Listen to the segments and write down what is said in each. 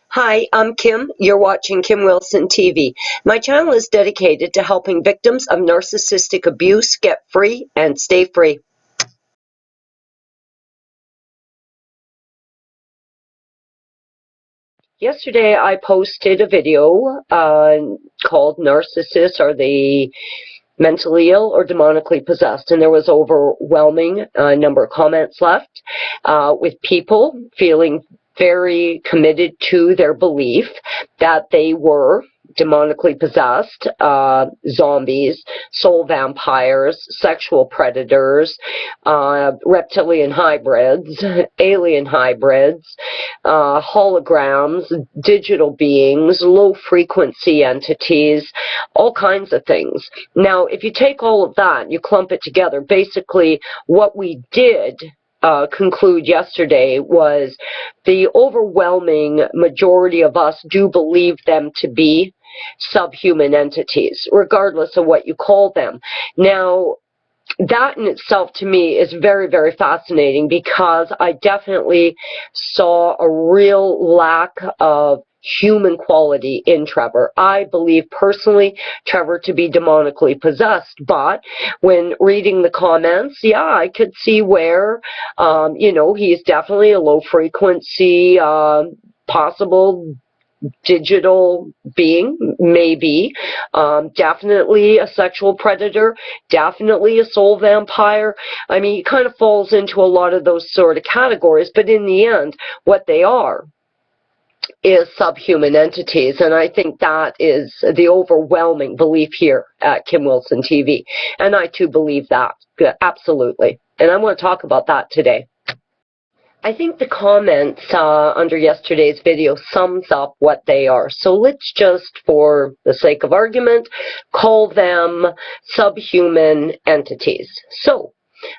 Hi, I'm Kim. You're watching Kim Wilson TV. My channel is dedicated to helping victims of narcissistic abuse get free and stay free. Yesterday, I posted a video called Narcissists Are They Mentally Ill or Demonically Possessed? And there was overwhelming number of comments left with people feeling very committed to their belief that they were demonically possessed, zombies, soul vampires, sexual predators, reptilian hybrids, alien hybrids, holograms, digital beings, low frequency entities, all kinds of things. Now, if you take all of that, you clump it together, basically what we did conclude yesterday was the overwhelming majority of us do believe them to be subhuman entities, regardless of what you call them. Now, that in itself to me is very, very fascinating because I definitely saw a real lack of human quality in Trevor. I believe personally Trevor to be demonically possessed, but when reading the comments, yeah, I could see where, he's definitely a low frequency, possible digital being, maybe, definitely a sexual predator, definitely a soul vampire. I mean, he kind of falls into a lot of those sort of categories, but in the end, what they are is subhuman entities, and I think that is the overwhelming belief here at Kim Wilson TV, and I too believe that, absolutely, and I want to talk about that today. I think the comments under yesterday's video sums up what they are. So let's just, for the sake of argument, call them subhuman entities. So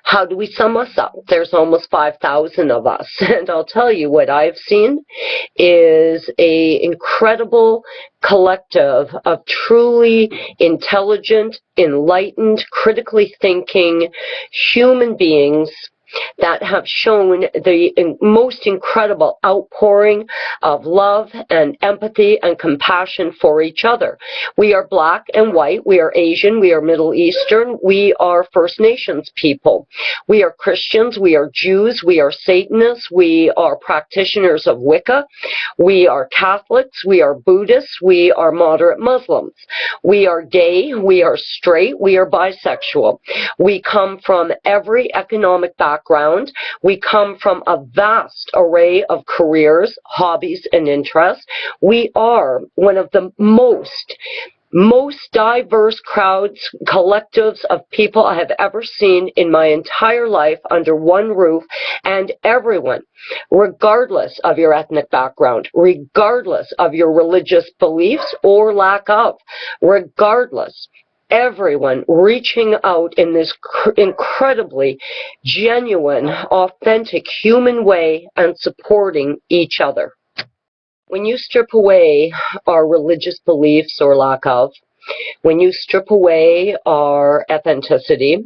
how do we sum us up? There's almost 5,000 of us, and I'll tell you what I've seen is an incredible collective of truly intelligent, enlightened, critically thinking human beings that have shown the most incredible outpouring of love and empathy and compassion for each other. We are black and white, we are Asian, we are Middle Eastern, we are First Nations people. We are Christians, we are Jews, we are Satanists, we are practitioners of Wicca, we are Catholics, we are Buddhists, we are moderate Muslims. We are gay, we are straight, we are bisexual. We come from every economic background. We come from a vast array of careers, hobbies, and interests. We are one of the most diverse crowds, collectives of people I have ever seen in my entire life under one roof, and everyone, regardless of your ethnic background, regardless of your religious beliefs or lack of, regardless, everyone reaching out in this incredibly genuine, authentic human way and supporting each other. When you strip away our religious beliefs or lack of, when you strip away our authenticity,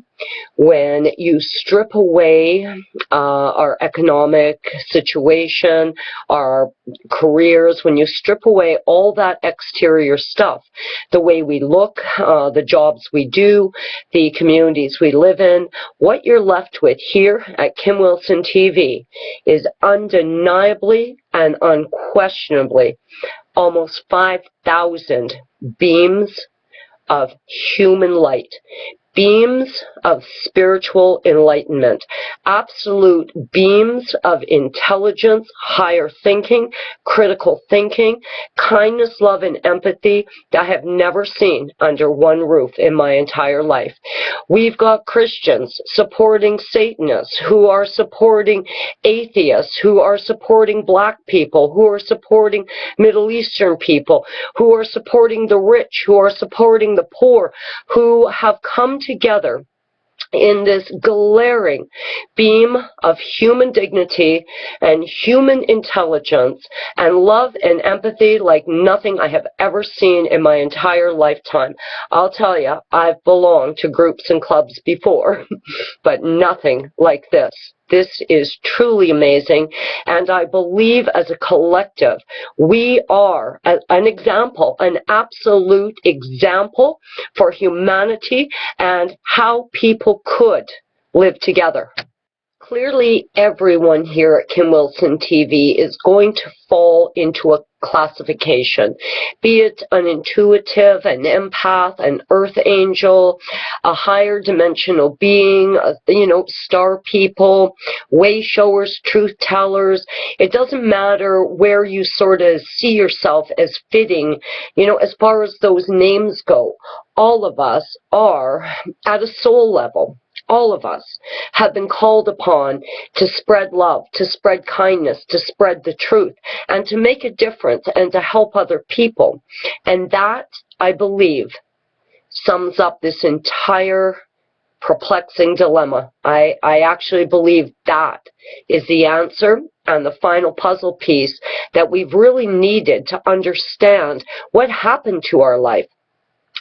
when you strip away our economic situation, our careers, when you strip away all that exterior stuff, the way we look, the jobs we do, the communities we live in, what you're left with here at Kim Wilson TV is undeniably and unquestionably almost 5,000 beams of human light, beams of spiritual enlightenment, absolute beams of intelligence, higher thinking, critical thinking, kindness, love, and empathy that I have never seen under one roof in my entire life. We've got Christians supporting Satanists, who are supporting atheists, who are supporting black people, who are supporting Middle Eastern people, who are supporting the rich, who are supporting the poor, who have come together in this glaring beam of human dignity and human intelligence and love and empathy like nothing I have ever seen in my entire lifetime. I'll tell you, I've belonged to groups and clubs before, but nothing like this. this is truly amazing, and I believe as a collective, we are an example, an absolute example for humanity and how people could live together. Clearly, everyone here at Kim Wilson TV is going to fall into a classification, be it an intuitive, an empath, an earth angel, a higher dimensional being, star people, way showers, truth tellers. It doesn't matter where you sort of see yourself as fitting, as far as those names go. All of us are at a soul level. All of us have been called upon to spread love, to spread kindness, to spread the truth, and to make a difference and to help other people. And that, I believe, sums up this entire perplexing dilemma. I actually believe that is the answer and the final puzzle piece that we've really needed to understand what happened to our life.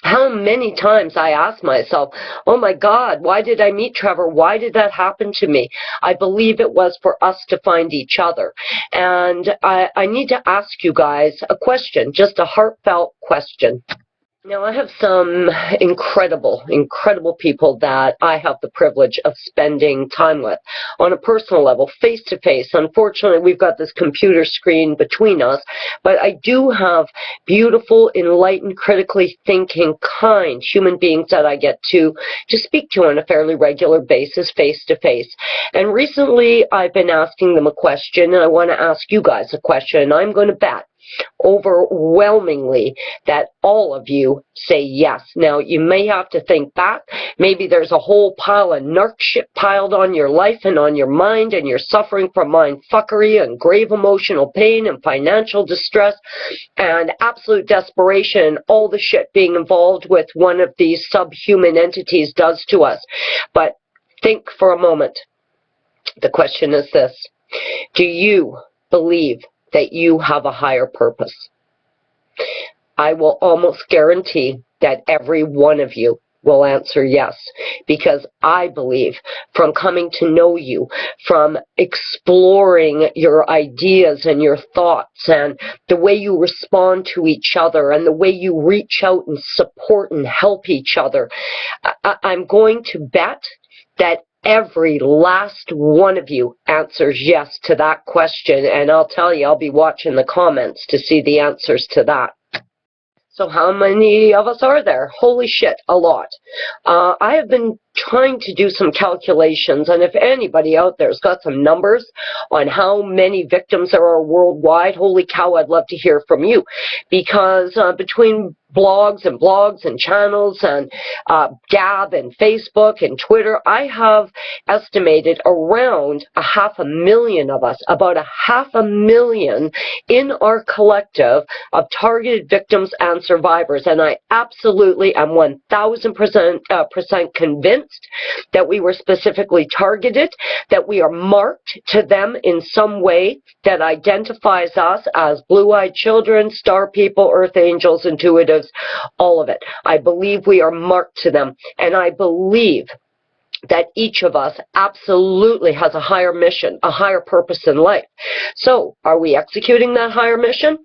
How many times I ask myself, oh my God, why did I meet Trevor? Why did that happen to me? I believe it was for us to find each other. And I need to ask you guys a question, just a heartfelt question. Now, I have some incredible people that I have the privilege of spending time with on a personal level, face to face. Unfortunately, we've got this computer screen between us, but I do have beautiful, enlightened, critically thinking, kind human beings that I get to speak to on a fairly regular basis, face to face. And recently, I've been asking them a question, and I want to ask you guys a question, and I'm going to bet overwhelmingly that all of you say yes. Now, you may have to think back. Maybe there's a whole pile of narc shit piled on your life and on your mind, and you're suffering from mind fuckery and grave emotional pain and financial distress and absolute desperation and all the shit being involved with one of these subhuman entities does to us. But think for a moment. The question is this: do you believe that you have a higher purpose? I will almost guarantee that every one of you will answer yes, because I believe from coming to know you, from exploring your ideas and your thoughts and the way you respond to each other and the way you reach out and support and help each other, I'm going to bet that every last one of you answers yes to that question, and I'll tell you, I'll be watching the comments to see the answers to that. So how many of us are there? Holy shit, a lot. I have been trying to do some calculations, and if anybody out there's got some numbers on how many victims there are worldwide, holy cow, I'd love to hear from you. Because between blogs and channels and Gab and Facebook and Twitter, I have estimated around 500,000 of us, about 500,000 in our collective of targeted victims and survivors. And I absolutely am 1,000% convinced that we were specifically targeted, that we are marked to them in some way that identifies us as blue-eyed children, star people, earth angels, intuitives, all of it. I believe we are marked to them, and I believe that each of us absolutely has a higher mission, a higher purpose in life. So, are we executing that higher mission?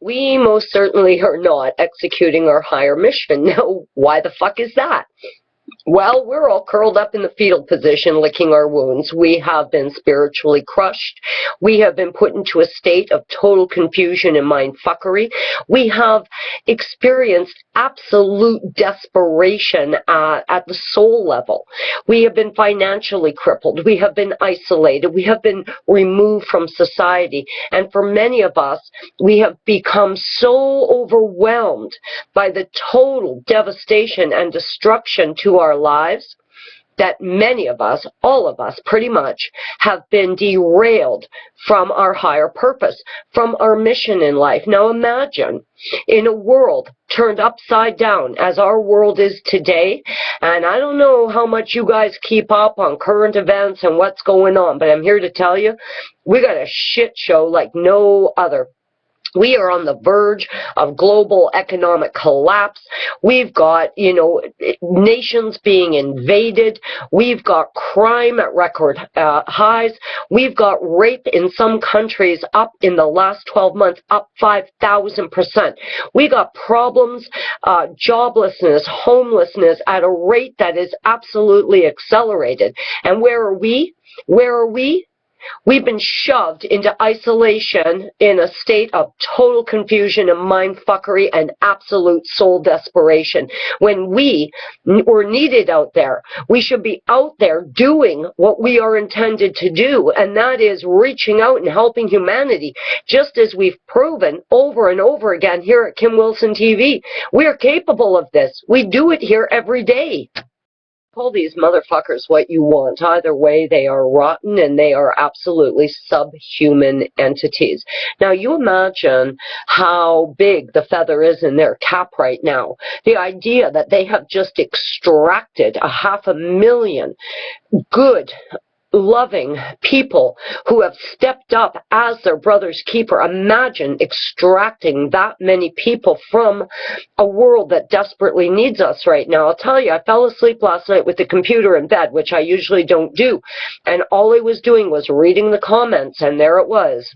We most certainly are not executing our higher mission. Now, why the fuck is that? Well, we're all curled up in the fetal position, licking our wounds. We have been spiritually crushed. We have been put into a state of total confusion and mind fuckery. We have experienced absolute desperation at the soul level. We have been financially crippled. We have been isolated. We have been removed from society. And for many of us, we have become so overwhelmed by the total devastation and destruction to our lives that many of us, all of us pretty much, have been derailed from our higher purpose, from our mission in life. Now imagine in a world turned upside down as our world is today, and I don't know how much you guys keep up on current events and what's going on, but I'm here to tell you, we got a shit show like no other. We are on the verge of global economic collapse. We've got, nations being invaded. We've got crime at record highs. We've got rape in some countries up in the last 12 months, up 5,000%. We got problems, joblessness, homelessness at a rate that is absolutely accelerated. And where are we? Where are we? We've been shoved into isolation in a state of total confusion and mindfuckery and absolute soul desperation. When we were needed out there, we should be out there doing what we are intended to do, and that is reaching out and helping humanity, just as we've proven over and over again here at Kim Wilson TV. We are capable of this. We do it here every day. Call these motherfuckers what you want. Either way, they are rotten and they are absolutely subhuman entities. Now, you imagine how big the feather is in their cap right now. The idea that they have just extracted 500,000 good, loving people who have stepped up as their brother's keeper. Imagine extracting that many people from a world that desperately needs us right now. I'll tell you, I fell asleep last night with the computer in bed, which I usually don't do, and all I was doing was reading the comments, and there it was.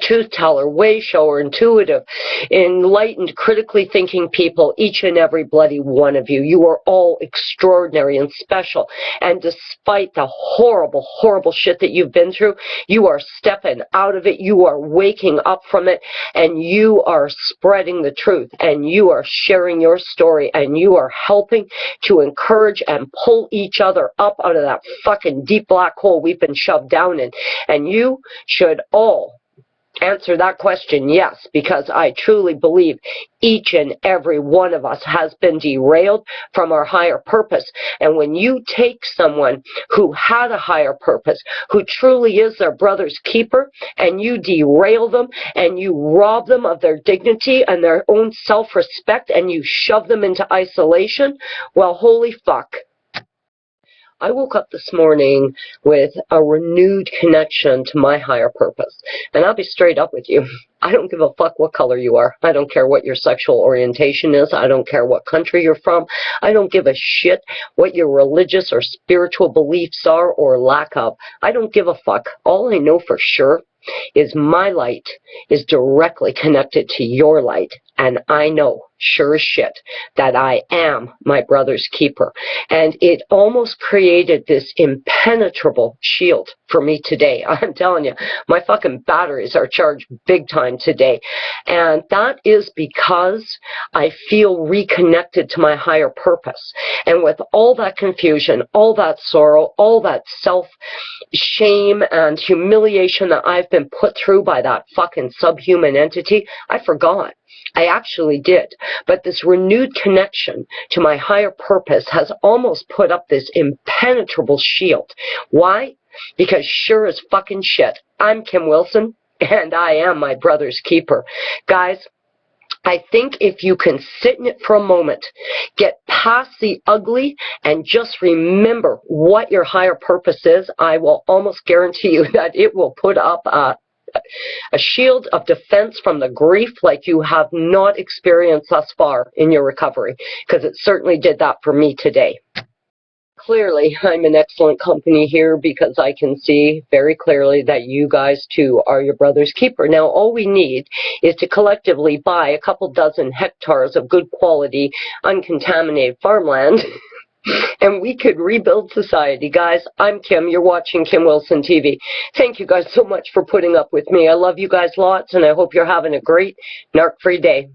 Truth teller, way shower, intuitive, enlightened, critically thinking people, each and every bloody one of you. You are all extraordinary and special. And despite the horrible, horrible shit that you've been through, you are stepping out of it. You are waking up from it. And you are spreading the truth. And you are sharing your story. And you are helping to encourage and pull each other up out of that fucking deep black hole we've been shoved down in. And you should all answer that question, yes, because I truly believe each and every one of us has been derailed from our higher purpose. And when you take someone who had a higher purpose, who truly is their brother's keeper, and you derail them and you rob them of their dignity and their own self-respect and you shove them into isolation, well, holy fuck. I woke up this morning with a renewed connection to my higher purpose. And I'll be straight up with you. I don't give a fuck what color you are. I don't care what your sexual orientation is. I don't care what country you're from. I don't give a shit what your religious or spiritual beliefs are or lack of. I don't give a fuck. All I know for sure is my light is directly connected to your light, and I know sure as shit that I am my brother's keeper. And it almost created this impenetrable shield for me today. I'm telling you, my fucking batteries are charged big time today, and that is because I feel reconnected to my higher purpose. And with all that confusion, all that sorrow, all that self-shame and humiliation that I've been put through by that fucking subhuman entity, I forgot. I actually did. But this renewed connection to my higher purpose has almost put up this impenetrable shield. Why? Because sure as fucking shit, I'm Kim Wilson, and I am my brother's keeper. Guys, I think if you can sit in it for a moment, get past the ugly, and just remember what your higher purpose is, I will almost guarantee you that it will put up a shield of defense from the grief like you have not experienced thus far in your recovery, because it certainly did that for me today. Clearly, I'm in excellent company here because I can see very clearly that you guys, too, are your brother's keeper. Now, all we need is to collectively buy a couple dozen hectares of good quality, uncontaminated farmland, and we could rebuild society. Guys, I'm Kim. You're watching Kim Wilson TV. Thank you guys so much for putting up with me. I love you guys lots, and I hope you're having a great narc-free day.